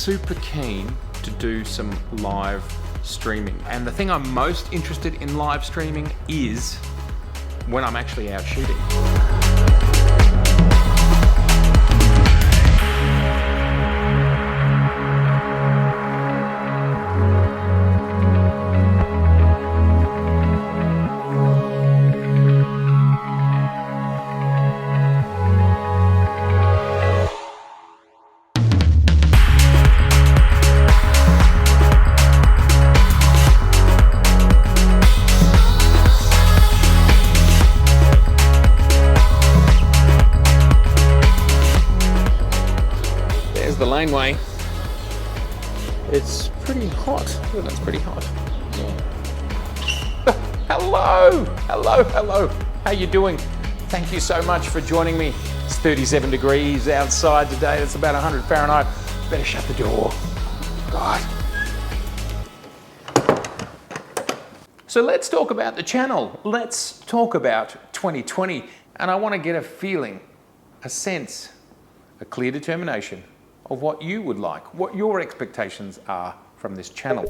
super keen to do some live streaming. And the thing I'm most interested in live streaming is when I'm actually out shooting. The laneway. It's pretty hot. Oh, that's pretty hot. Yeah. Hello. How you doing? Thank you so much for joining me. It's 37 degrees outside today. It's about 100 Fahrenheit. Better shut the door. God. So let's talk about the channel. Let's talk about 2020. And I want to get a feeling, a sense, a clear determination of what you would like, what your expectations are from this channel.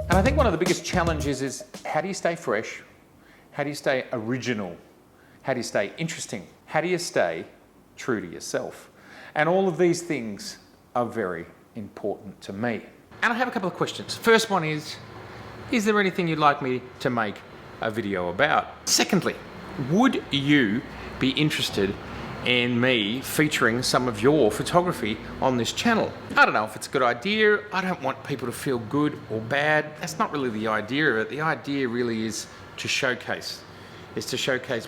And I think one of the biggest challenges is how do you stay fresh? How do you stay original? How do you stay interesting? How do you stay true to yourself? And all of these things are very important to me. And I have a couple of questions. First one is there anything you'd like me to make a video about? Secondly, would you be interested in me featuring some of your photography on this channel? I don't know if it's a good idea. I don't want people to feel good or bad. That's not really the idea of it. The idea really is to showcase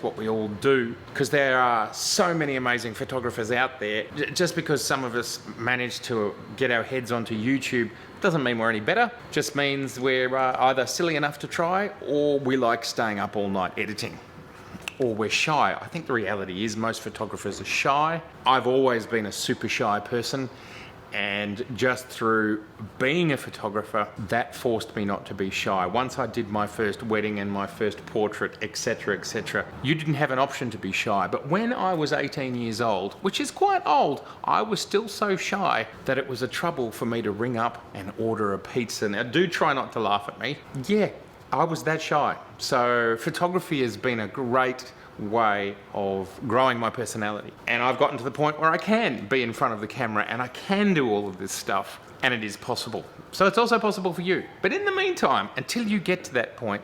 what we all do, because there are so many amazing photographers out there. Just because some of us manage to get our heads onto YouTube doesn't mean we're any better. Just means we're either silly enough to try, or we like staying up all night editing, or we're shy. I think the reality is most photographers are shy. I've always been a super shy person, and just through being a photographer, that forced me not to be shy. Once I did my first wedding and my first portrait, etc., you didn't have an option to be shy. But when I was 18 years old, which is quite old, I was still so shy that it was a trouble for me to ring up and order a pizza. Now, do try not to laugh at me. Yeah, I was that shy. So photography has been a great way of growing my personality, and I've gotten to the point where I can be in front of the camera and I can do all of this stuff, and it is possible. So it's also possible for you. But in the meantime, until you get to that point,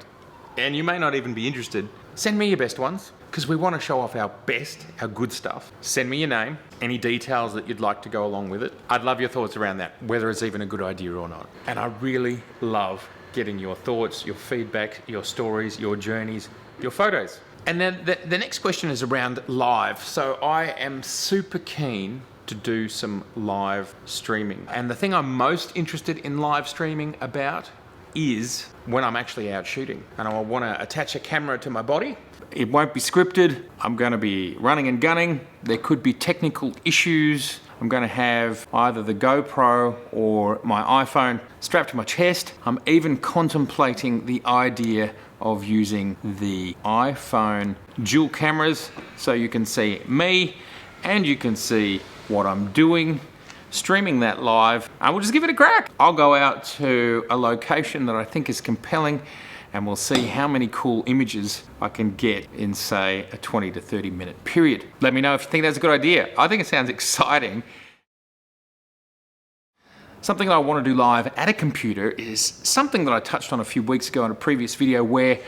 and you may not even be interested, send me your best ones, because we want to show off our best, our good stuff. Send me your name, any details that you'd like to go along with it. I'd love your thoughts around that, whether it's even a good idea or not. And I really love getting your thoughts, your feedback, your stories, your journeys, your photos. And then the next question is around live. So I am super keen to do some live streaming. And the thing I'm most interested in live streaming about is when I'm actually out shooting. And I want to attach a camera to my body. It won't be scripted. I'm going to be running and gunning. There could be technical issues. I'm going to have either the GoPro or my iPhone strapped to my chest. I'm even contemplating the idea of using the iPhone dual cameras so you can see me and you can see what I'm doing, streaming that live, and we'll just give it a crack. I'll go out to a location that I think is compelling, and we'll see how many cool images I can get in, say, a 20 to 30 minute period. Let me know if you think that's a good idea. I think it sounds exciting. Something that I want to do live at a computer is something that I touched on a few weeks ago in a previous video, where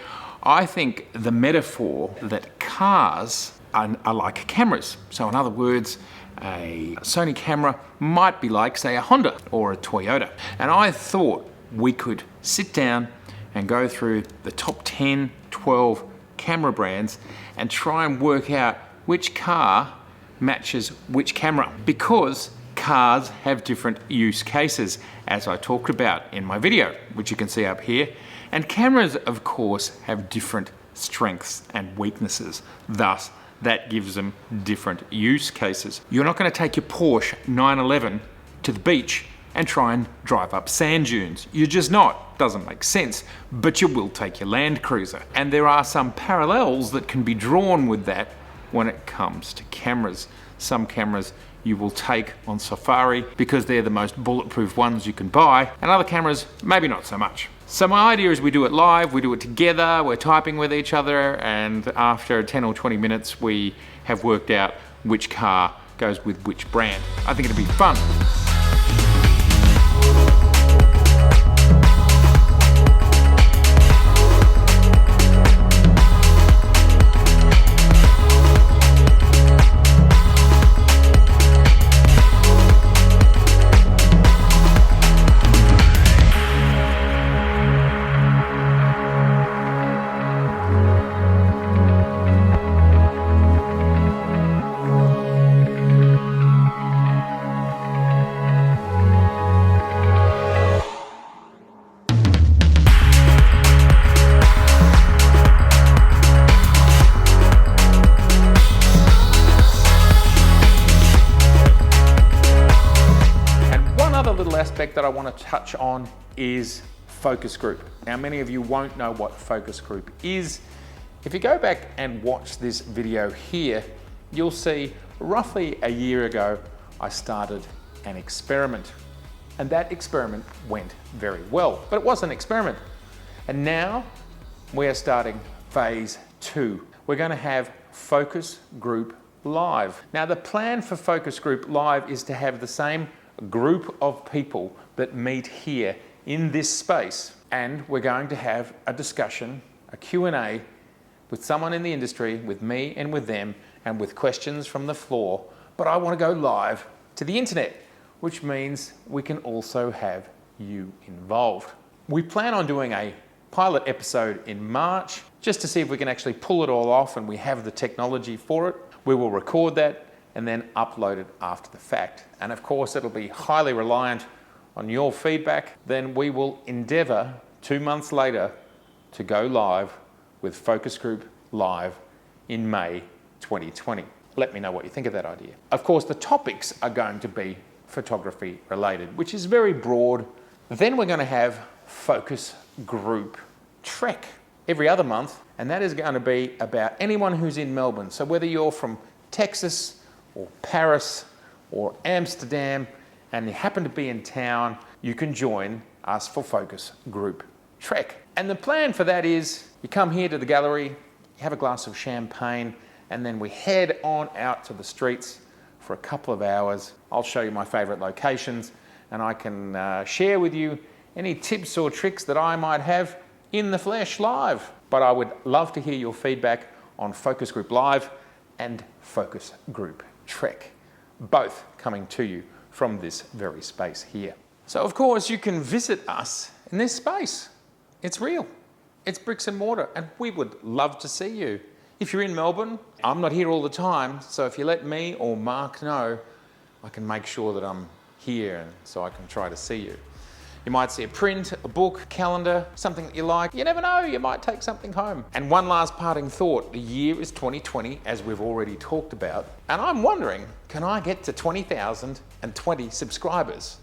I think the metaphor that cars are like cameras. So in other words, a Sony camera might be like, say, a Honda or a Toyota. And I thought we could sit down and go through the top 10, 12 camera brands and try and work out which car matches which camera, because cars have different use cases, as I talked about in my video, which you can see up here. And cameras, of course, have different strengths and weaknesses. Thus, that gives them different use cases. You're not going to take your Porsche 911 to the beach and try and drive up sand dunes. You're just not. Doesn't make sense. But you will take your Land Cruiser. And there are some parallels that can be drawn with that when it comes to cameras. Some cameras you will take on safari because they're the most bulletproof ones you can buy, and other cameras, maybe not so much. So my idea is we do it live, we do it together, we're typing with each other, and after 10 or 20 minutes, we have worked out which car goes with which brand. I think it'll be fun. Aspect that I want to touch on is focus group. Now, many of you won't know what focus group is. If you go back and watch this video here, you'll see roughly a year ago, I started an experiment, and that experiment went very well, but it was an experiment. And now we are starting phase 2. We're going to have focus group live. Now, the plan for focus group live is to have the same group of people that meet here in this space, and we're going to have a discussion, a Q&A with someone in the industry, with me and with them, and with questions from the floor. But I want to go live to the internet, which means we can also have you involved. We plan on doing a pilot episode in March just to see if we can actually pull it all off and we have the technology for it. We will record that and then upload it after the fact. And of course, it'll be highly reliant on your feedback. Then we will endeavour 2 months later to go live with Focus Group Live in May 2020. Let me know what you think of that idea. Of course, the topics are going to be photography related, which is very broad. Then we're going to have Focus Group Trek every other month, and that is going to be about anyone who's in Melbourne. So whether you're from Texas, or Paris, or Amsterdam, and you happen to be in town, you can join us for Focus Group Trek. And the plan for that is you come here to the gallery, you have a glass of champagne, and then we head on out to the streets for a couple of hours. I'll show you my favorite locations, and I can share with you any tips or tricks that I might have in the flesh live. But I would love to hear your feedback on Focus Group Live and Focus Group Trek, both coming to you from this very space here. So of course you can visit us in this space. It's real, it's bricks and mortar, and we would love to see you. If you're in Melbourne, I'm not here all the time, so if you let me or Mark know, I can make sure that I'm here and so I can try to see you. You might see a print, a book, calendar, something that you like. You never know, you might take something home. And one last parting thought, the year is 2020, as we've already talked about. And I'm wondering, can I get to 20,020 subscribers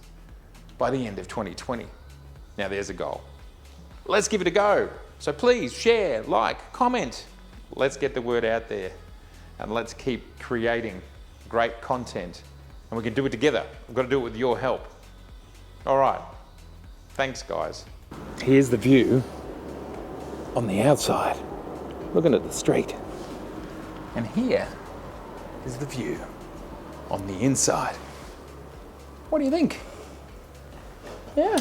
by the end of 2020? Now there's a goal. Let's give it a go. So please share, like, comment. Let's get the word out there and let's keep creating great content. And we can do it together. We've got to do it with your help. All right. Thanks, guys. Here's the view on the outside, looking at the street. And here is the view on the inside. What do you think? Yeah,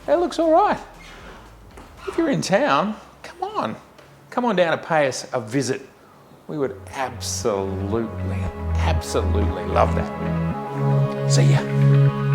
that looks all right. If you're in town, come on down and pay us a visit. We would absolutely love that. See ya.